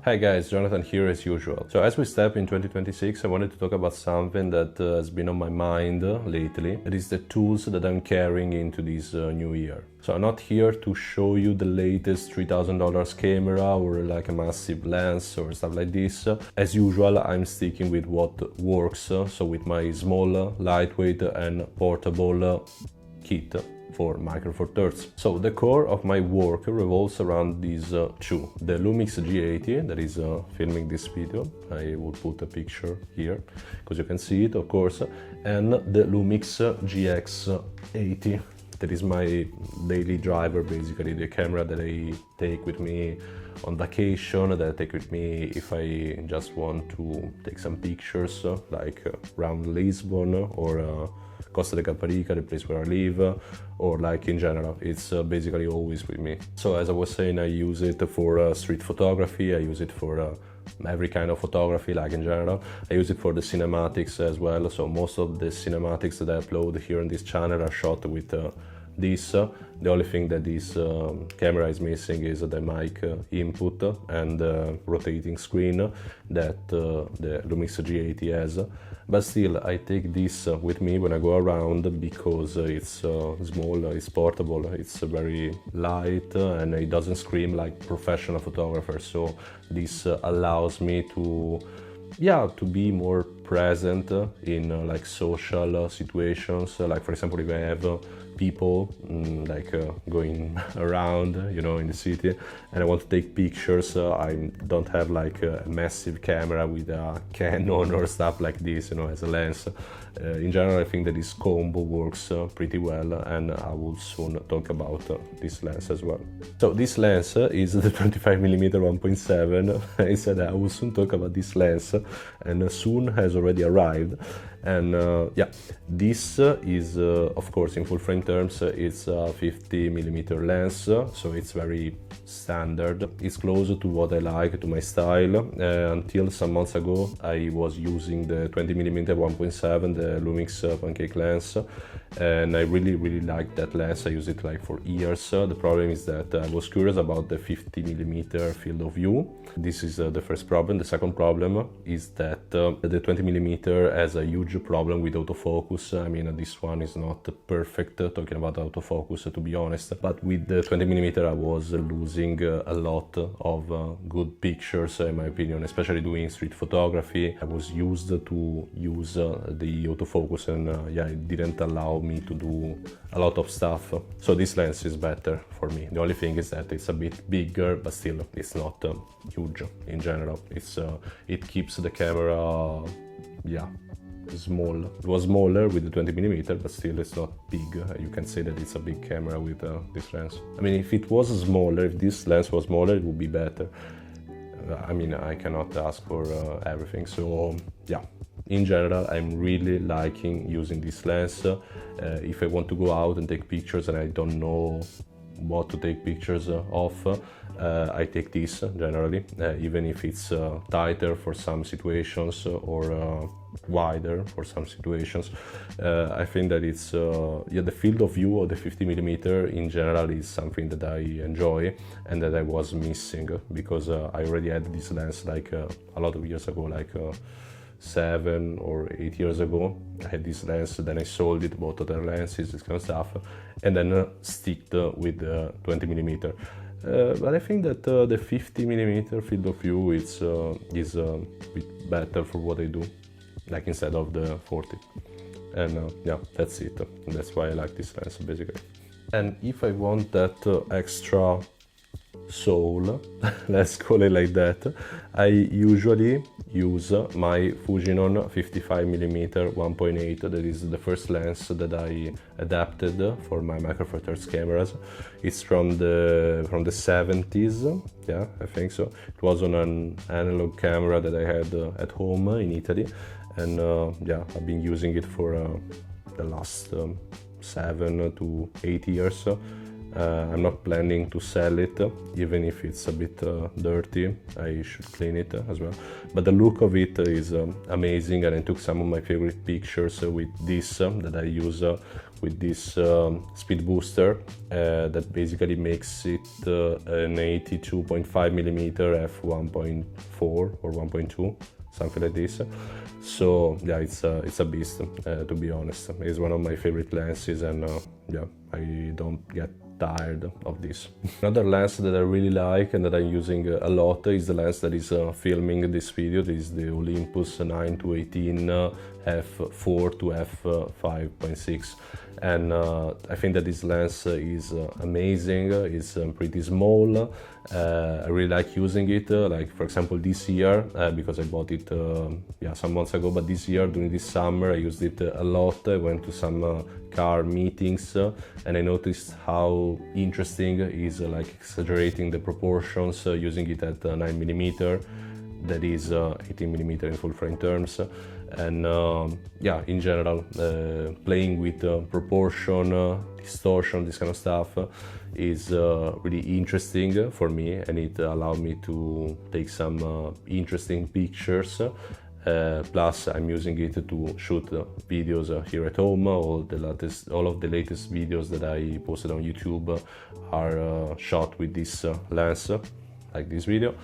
Hi guys, Jonathan here as usual. So as we step in 2026, I wanted to talk about something that has been on my mind lately. It is the tools that I'm carrying into this new year. So I'm not here to show you the latest $3,000 camera or like a massive lens or stuff like this. As usual, I'm sticking with what works, so with my small, lightweight and portable kit for Micro Four Thirds. So the core of my work revolves around these two. The Lumix G80 that is filming this video. I will put a picture here because you can see it, of course. And the Lumix GX80 that is my daily driver, basically the camera that I take with me on vacation, that I take with me if I just want to take some pictures like around Lisbon or Costa de Caparica, the place where I live, or like in general, it's basically always with me. So as I was saying, I use it for street photography, I use it for every kind of photography, like in general. I use it for the cinematics as well, so most of the cinematics that I upload here on this channel are shot with this. The only thing that this camera is missing is the mic input and the rotating screen that the Lumix G80 has. But still, I take this with me when I go around because it's small, it's portable, it's very light and it doesn't scream like professional photographers. So this allows me to be more present in like social situations, like for example if I have people going around, you know, in the city and I want to take pictures, I don't have like a massive camera with a Canon or stuff like this, you know, as a lens. In general, I think that this combo works pretty well, and I will soon talk about this lens as well. So this lens is the 25mm 1.7. I said I will soon talk about this lens, and soon has already arrived. And this is of course in full frame terms it's a 50mm lens, so it's very standard. It's close to what I like, to my style. Until some months ago I was using the 20mm 1.7, the Lumix pancake lens, and I really like that lens. I use it like for years. The problem is that I was curious about the 50mm field of view. This is the first problem. The second problem is that the 20mm has a huge problem with autofocus. I mean, this one is not perfect, talking about autofocus, to be honest, but with the 20mm I was losing a lot of good pictures, in my opinion, especially doing street photography. I was used to use the autofocus, and it didn't allow me to do a lot of stuff. So this lens is better for me. The only thing is that it's a bit bigger, but still it's not huge in general. It keeps the camera small. It was smaller with the 20mm, but still it's not big. You can say that it's a big camera with this lens. I mean, if it was smaller, if this lens was smaller, it would be better. I mean, I cannot ask for everything. So yeah, in general, I'm really liking using this lens. If I want to go out and take pictures and I don't know what to take pictures of, I take this generally, even if it's tighter for some situations or wider for some situations. I think that it's the field of view of the 50mm in general is something that I enjoy and that I was missing, because I already had this lens like a lot of years ago, like 7 or 8 years ago. I had this lens, then I sold it, bought other lenses, this kind of stuff, and then sticked with the 20mm. But I think that the 50mm field of view is a bit better for what I do, like instead of the 40. And that's it. That's why I like this lens, basically. And if I want that extra soul, let's call it like that, I usually use my Fujinon 55mm 1.8. That is the first lens that I adapted for my Micro Four Thirds cameras. It's from the 70s, yeah, I think so. It was on an analog camera that I had at home in Italy, and I've been using it for the last 7 to 8 years. I'm not planning to sell it, even if it's a bit dirty. I should clean it as well. But the look of it is amazing, and I took some of my favorite pictures with this that I use with this speed booster that basically makes it an 82.5mm f1.4 or 1.2, something like this. So yeah, it's a beast, to be honest. It's one of my favorite lenses, and yeah, I don't get tired of this. Another lens that I really like and that I'm using a lot is the lens that is filming this video. This is the Olympus 9 to 18 f4 to f5.6, and I think that this lens is amazing. It's pretty small. I really like using it, like for example this year, because I bought it yeah, some months ago, but this year during this summer I used it a lot. I went to some car meetings and I noticed how interesting is like exaggerating the proportions, using it at 9mm, that is 18mm in full frame terms, and yeah, in general playing with proportion, distortion, this kind of stuff is really interesting for me, and it allowed me to take some interesting pictures. Plus I'm using it to shoot videos here at home. All of the latest videos that I posted on YouTube are shot with this lens, like this video.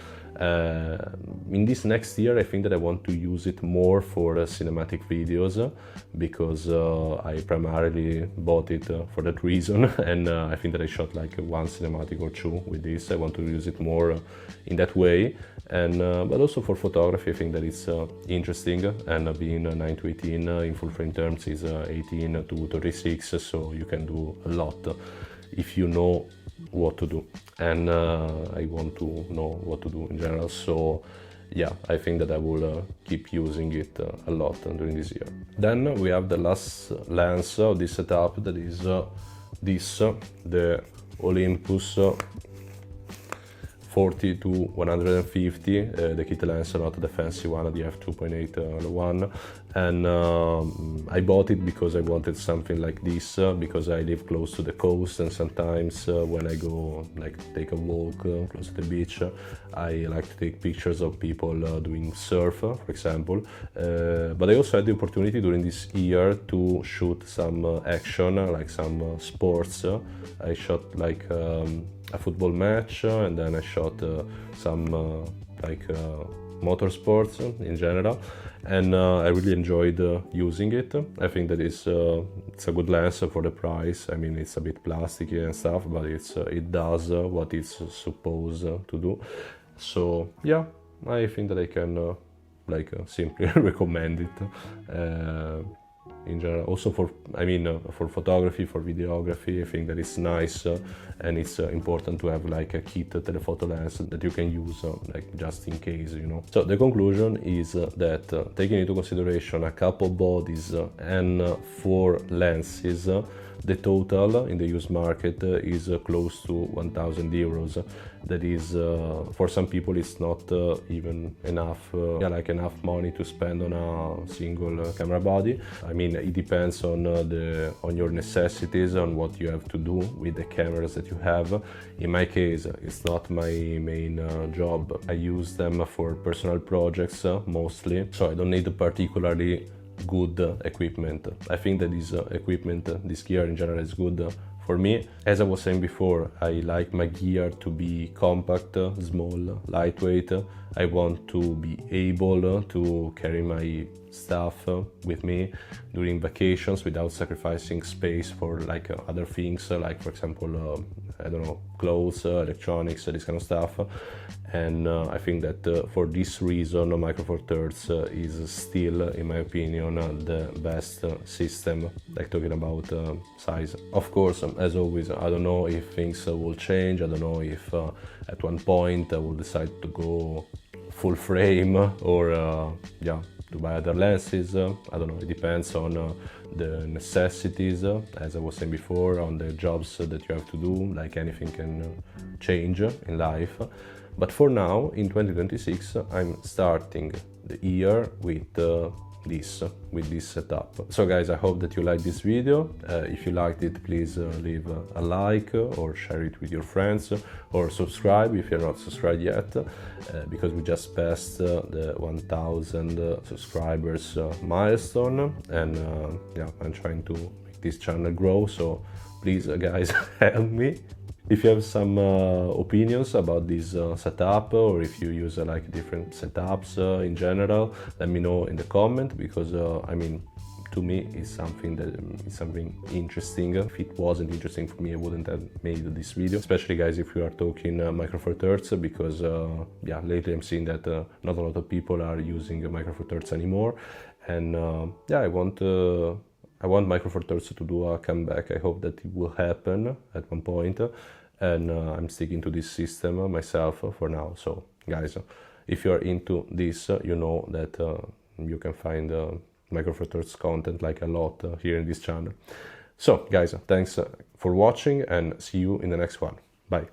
In this next year I think that I want to use it more for cinematic videos, because I primarily bought it for that reason, and I think that I shot like one cinematic or two with this. I want to use it more in that way, and but also for photography I think that it's interesting, and being 9 to 18 in full frame terms is 18 to 36, so you can do a lot if you know what to do, and I want to know what to do in general. So yeah, I think that I will keep using it a lot during this year. Then we have the last lens of this setup, that is the Olympus 40 to 150, the kit lens, not the fancy one, the f2.8 one. And I bought it because I wanted something like this, because I live close to the coast, and sometimes when I go like take a walk close to the beach, I like to take pictures of people doing surf, for example. But I also had the opportunity during this year to shoot some action, like some sports. I shot like a football match, and then I shot some like motorsports in general, and I really enjoyed using it. I think that it's a good lens for the price. I mean, it's a bit plasticky and stuff, but it does what it's supposed to do. So yeah, I think that I can simply recommend it. In general, also for photography, for videography, I think that it's nice, and it's important to have like a kit telephoto lens that you can use like just in case, you know. So the conclusion is that taking into consideration a couple bodies and 4 lenses, the total in the used market is close to 1,000 euros. That is, for some people it's not even enough, like enough money to spend on a single camera body. I mean, it depends on your necessities, on what you have to do with the cameras that you have. In my case, it's not my main job. I use them for personal projects mostly, so I don't need particularly good equipment. I think that this equipment, this gear in general, is good for me. As I was saying before, I like my gear to be compact, small, lightweight. I want to be able to carry my stuff with me during vacations without sacrificing space for like other things, like for example, I don't know, clothes, electronics, this kind of stuff. And I think that for this reason, Micro Four Thirds is still, in my opinion, the best system, like talking about size. Of course, as always, I don't know if things will change. I don't know if at one point I will decide to go full frame or to buy other lenses. I don't know, it depends on the necessities, as I was saying before, on the jobs that you have to do. Like anything can change in life. But for now, in 2026, I'm starting the year with this with this setup. So guys, I hope that you liked this video. If you liked it, please leave a like or share it with your friends, or subscribe if you're not subscribed yet, because we just passed the 1000 subscribers milestone, and yeah, I'm trying to make this channel grow, so please guys help me. If you have some opinions about this setup, or if you use like different setups in general, let me know in the comment, because I mean, to me it's something that is something interesting. If it wasn't interesting for me, I wouldn't have made this video, especially guys if you are talking Micro Four Thirds, because yeah, lately I'm seeing that not a lot of people are using Micro Four Thirds anymore, and yeah, I want Micro Four Thirds to do a comeback. I hope that it will happen at one point, and I'm sticking to this system myself for now. So guys, if you're into this, you know that you can find Micro Four Thirds content like a lot here in this channel. So guys, thanks for watching, and see you in the next one. Bye.